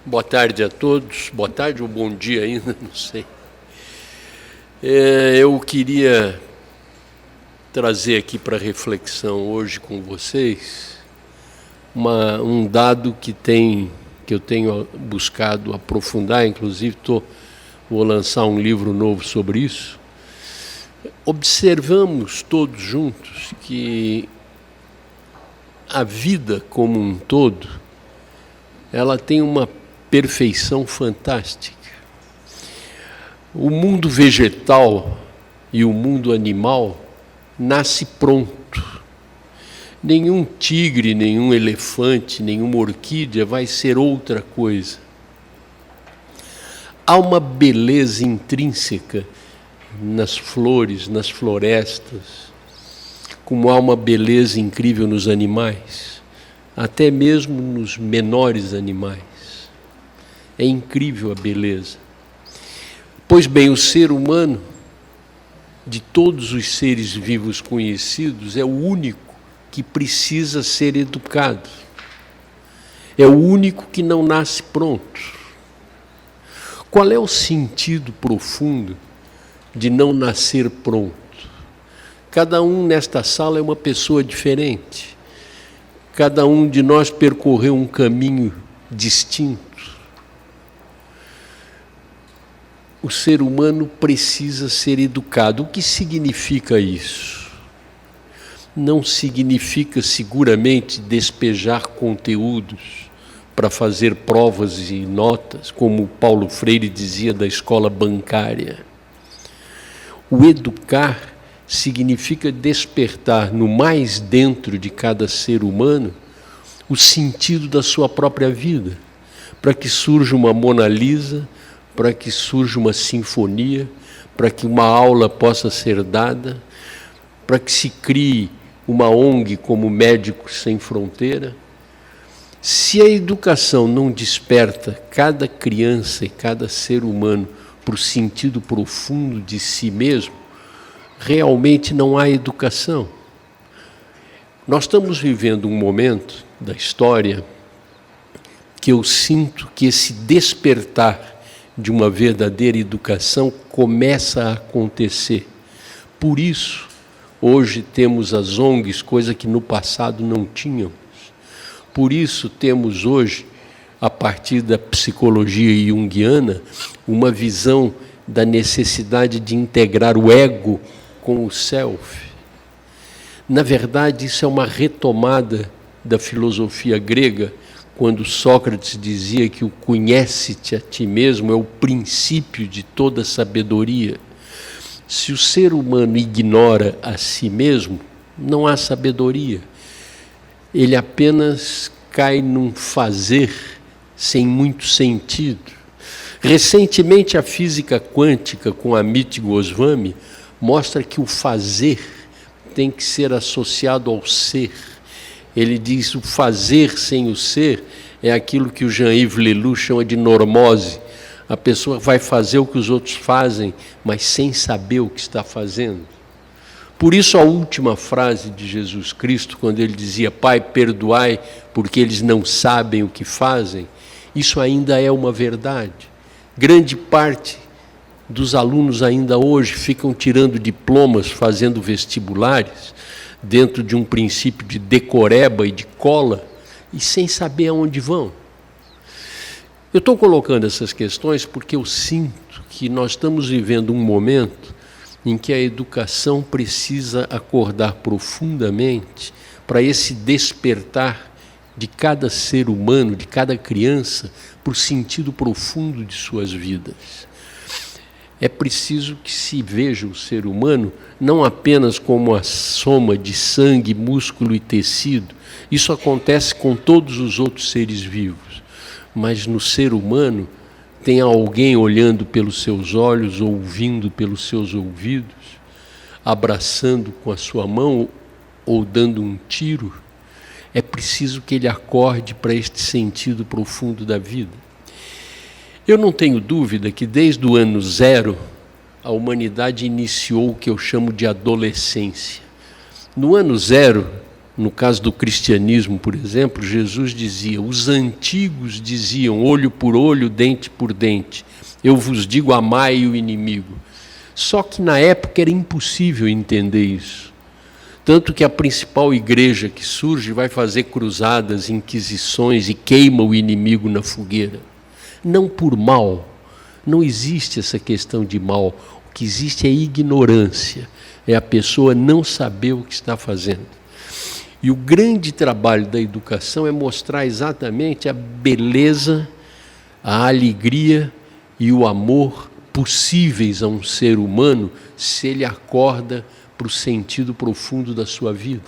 Boa tarde a todos, boa tarde ou bom dia ainda, não sei. Eu queria trazer aqui para reflexão hoje com vocês um dado que eu tenho buscado aprofundar, inclusive vou lançar um livro novo sobre isso. Observamos todos juntos que a vida como um todo, ela tem uma perfeição fantástica. O mundo vegetal e o mundo animal nasce pronto. Nenhum tigre, nenhum elefante, nenhuma orquídea vai ser outra coisa. Há uma beleza intrínseca nas flores, nas florestas, como há uma beleza incrível nos animais, até mesmo nos menores animais. É incrível a beleza. Pois bem, o ser humano, de todos os seres vivos conhecidos, é o único que precisa ser educado. É o único que não nasce pronto. Qual é o sentido profundo de não nascer pronto? Cada um nesta sala é uma pessoa diferente. Cada um de nós percorreu um caminho distinto. O ser humano precisa ser educado. O que significa isso? Não significa seguramente despejar conteúdos para fazer provas e notas, como Paulo Freire dizia da escola bancária. O educar significa despertar no mais dentro de cada ser humano o sentido da sua própria vida, para que surja uma Mona Lisa, para que surja uma sinfonia, para que uma aula possa ser dada, para que se crie uma ONG como Médicos Sem Fronteira. Se a educação não desperta cada criança e cada ser humano para o sentido profundo de si mesmo, realmente não há educação. Nós estamos vivendo um momento da história que eu sinto que esse despertar de uma verdadeira educação começa a acontecer. Por isso, hoje temos as ONGs, coisa que no passado não tínhamos. Por isso temos hoje, a partir da psicologia junguiana, uma visão da necessidade de integrar o ego com o self. Na verdade, isso é uma retomada da filosofia grega, quando Sócrates dizia que o conhece-te a ti mesmo é o princípio de toda sabedoria. Se o ser humano ignora a si mesmo, não há sabedoria. Ele apenas cai num fazer sem muito sentido. Recentemente, a física quântica, com Amit Goswami, mostra que o fazer tem que ser associado ao ser. Ele diz que o fazer sem o ser é aquilo que o Jean-Yves Leloup chama de normose. A pessoa vai fazer o que os outros fazem, mas sem saber o que está fazendo. Por isso a última frase de Jesus Cristo, quando ele dizia, Pai, perdoai, porque eles não sabem o que fazem, isso ainda é uma verdade. Grande parte dos alunos ainda hoje ficam tirando diplomas, fazendo vestibulares, dentro de um princípio de decoreba e de cola, e sem saber aonde vão. Eu estou colocando essas questões porque eu sinto que nós estamos vivendo um momento em que a educação precisa acordar profundamente para esse despertar de cada ser humano, de cada criança, para o sentido profundo de suas vidas. É preciso que se veja o ser humano não apenas como a soma de sangue, músculo e tecido. Isso acontece com todos os outros seres vivos. Mas no ser humano tem alguém olhando pelos seus olhos, ouvindo pelos seus ouvidos, abraçando com a sua mão ou dando um tiro. É preciso que ele acorde para este sentido profundo da vida. Eu não tenho dúvida que desde o ano zero a humanidade iniciou o que eu chamo de adolescência. No ano zero, No caso do cristianismo, por exemplo, Jesus dizia, os antigos diziam olho por olho, dente por dente. Eu vos digo, amai o inimigo. Só que na época era impossível entender isso. Tanto que a principal igreja que surge vai fazer cruzadas, inquisições e queima o inimigo na fogueira. Não por mal, não existe essa questão de mal. O que existe é ignorância, é a pessoa não saber o que está fazendo. E o grande trabalho da educação é mostrar exatamente a beleza, a alegria e o amor possíveis a um ser humano se ele acorda para o sentido profundo da sua vida.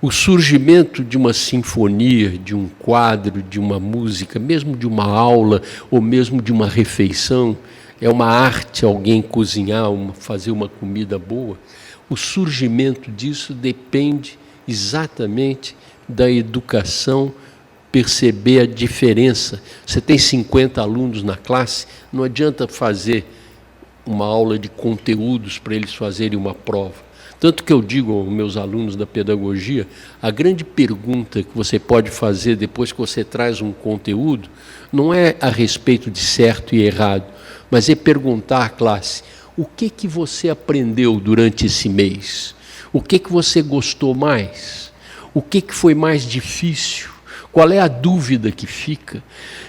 O surgimento de uma sinfonia, de um quadro, de uma música, mesmo de uma aula ou mesmo de uma refeição, é uma arte alguém cozinhar, fazer uma comida boa. O surgimento disso depende exatamente da educação, perceber a diferença. Você tem 50 alunos na classe, não adianta fazer uma aula de conteúdos para eles fazerem uma prova. Tanto que eu digo aos meus alunos da pedagogia, a grande pergunta que você pode fazer depois que você traz um conteúdo, não é a respeito de certo e errado, mas é perguntar à classe, o que você aprendeu durante esse mês? O que você gostou mais? O que foi mais difícil? Qual é a dúvida que fica?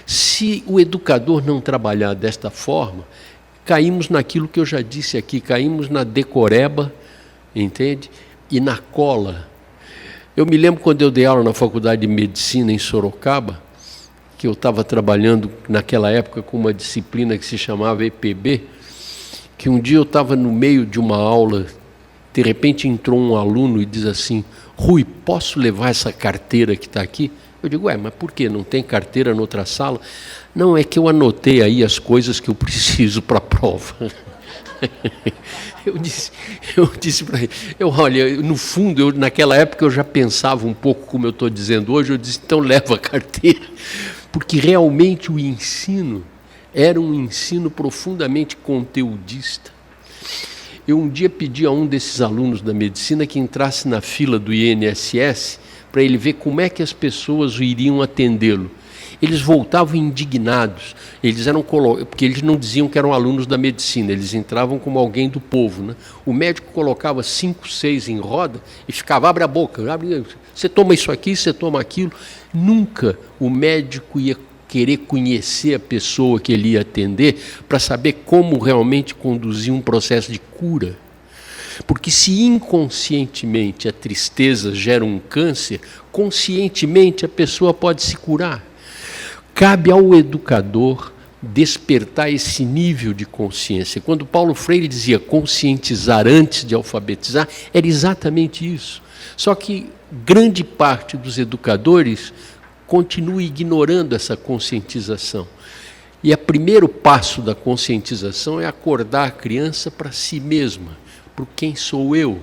Se o educador não trabalhar desta forma, caímos naquilo que eu já disse aqui, caímos na decoreba, entende? E na cola. Eu me lembro quando eu dei aula na Faculdade de Medicina em Sorocaba, que eu estava trabalhando naquela época com uma disciplina que se chamava EPB, que um dia eu estava no meio de uma aula, de repente entrou um aluno e diz assim, Rui, posso levar essa carteira que está aqui? Eu digo, mas por quê? Não tem carteira em outra sala? Não, é que eu anotei aí as coisas que eu preciso para a prova. Eu disse para ele, olha, no fundo, naquela época eu já pensava um pouco como eu estou dizendo hoje, eu disse, então leva a carteira, porque realmente o ensino era um ensino profundamente conteudista. Eu um dia pedi a um desses alunos da medicina que entrasse na fila do INSS para ele ver como é que as pessoas iriam atendê-lo. Eles voltavam indignados, porque eles não diziam que eram alunos da medicina, eles entravam como alguém do povo, né? O médico colocava 5, 6 em roda e ficava, abre a boca, você toma isso aqui, você toma aquilo. Nunca o médico ia querer conhecer a pessoa que ele ia atender para saber como realmente conduzir um processo de cura. Porque se inconscientemente a tristeza gera um câncer, conscientemente a pessoa pode se curar. Cabe ao educador despertar esse nível de consciência. Quando Paulo Freire dizia conscientizar antes de alfabetizar, era exatamente isso. Só que grande parte dos educadores continua ignorando essa conscientização. E o primeiro passo da conscientização é acordar a criança para si mesma, para quem sou eu,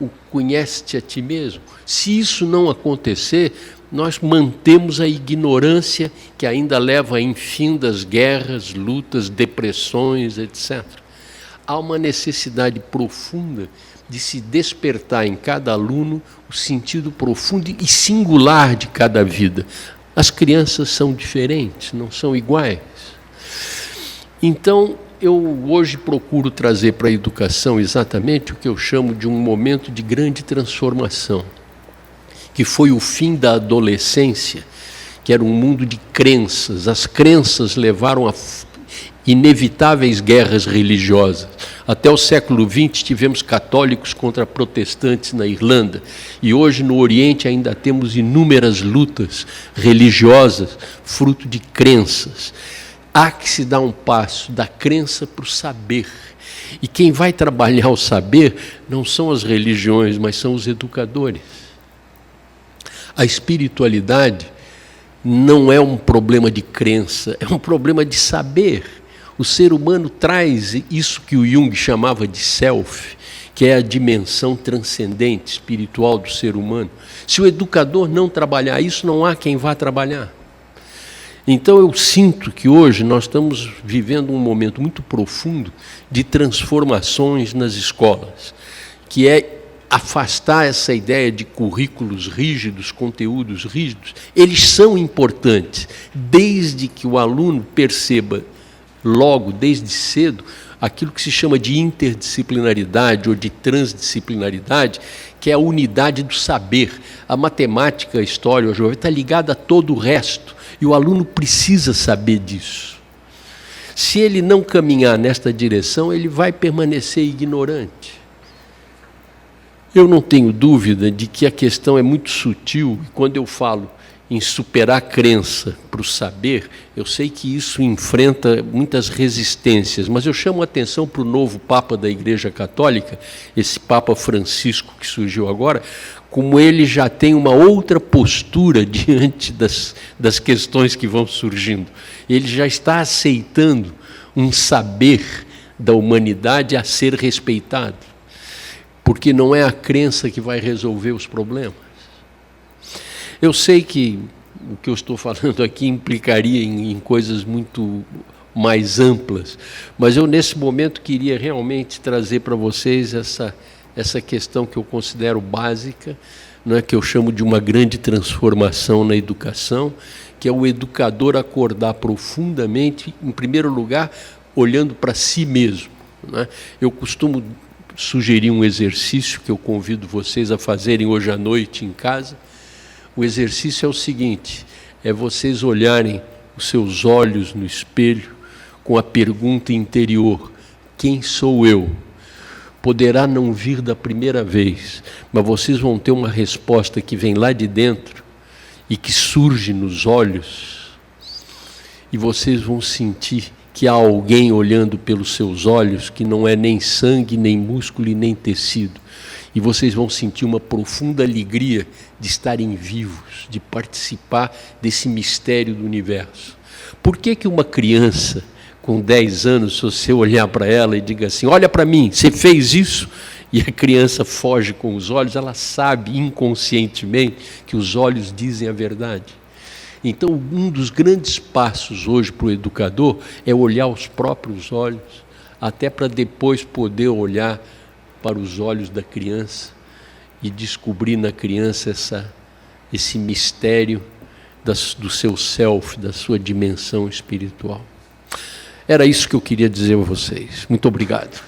o conhece-te a ti mesmo. Se isso não acontecer, nós mantemos a ignorância que ainda leva a infindas guerras, lutas, depressões, etc. Há uma necessidade profunda de se despertar em cada aluno o sentido profundo e singular de cada vida. As crianças são diferentes, não são iguais. Então, eu hoje procuro trazer para a educação exatamente o que eu chamo de um momento de grande transformação, que foi o fim da adolescência, que era um mundo de crenças. As crenças levaram a inevitáveis guerras religiosas. Até o século XX tivemos católicos contra protestantes na Irlanda, e hoje no Oriente ainda temos inúmeras lutas religiosas, fruto de crenças. Há que se dar um passo da crença para o saber. E quem vai trabalhar o saber não são as religiões, mas são os educadores. A espiritualidade não é um problema de crença, é um problema de saber. O ser humano traz isso que o Jung chamava de self, que é a dimensão transcendente, espiritual do ser humano. Se o educador não trabalhar isso, não há quem vá trabalhar. Então eu sinto que hoje nós estamos vivendo um momento muito profundo de transformações nas escolas, que é afastar essa ideia de currículos rígidos, conteúdos rígidos. Eles são importantes, desde que o aluno perceba logo, desde cedo, aquilo que se chama de interdisciplinaridade ou de transdisciplinaridade, que é a unidade do saber. A matemática, a história, a geografia está ligada a todo o resto, e o aluno precisa saber disso. Se ele não caminhar nesta direção, ele vai permanecer ignorante. Eu não tenho dúvida de que a questão é muito sutil, e quando eu falo em superar a crença para o saber, eu sei que isso enfrenta muitas resistências, mas eu chamo a atenção para o novo Papa da Igreja Católica, esse Papa Francisco que surgiu agora, como ele já tem uma outra postura diante das questões que vão surgindo. Ele já está aceitando um saber da humanidade a ser respeitado, porque não é a crença que vai resolver os problemas. Eu sei que o que eu estou falando aqui implicaria em coisas muito mais amplas, mas eu, nesse momento, queria realmente trazer para vocês essa questão que eu considero básica, não é, que eu chamo de uma grande transformação na educação, que é o educador acordar profundamente, em primeiro lugar, olhando para si mesmo. Não é? Eu costumo sugerir um exercício que eu convido vocês a fazerem hoje à noite em casa. O exercício é o seguinte: é vocês olharem os seus olhos no espelho com a pergunta interior: quem sou eu? Poderá não vir da primeira vez, mas vocês vão ter uma resposta que vem lá de dentro e que surge nos olhos, e vocês vão sentir que há alguém olhando pelos seus olhos que não é nem sangue, nem músculo e nem tecido. E vocês vão sentir uma profunda alegria de estarem vivos, de participar desse mistério do universo. Por que que uma criança com 10 anos, se você olhar para ela e diga assim: olha para mim, você fez isso? E a criança foge com os olhos, ela sabe inconscientemente que os olhos dizem a verdade. Então, um dos grandes passos hoje para o educador é olhar os próprios olhos, até para depois poder olhar para os olhos da criança e descobrir na criança esse mistério do seu self, da sua dimensão espiritual. Era isso que eu queria dizer a vocês. Muito obrigado.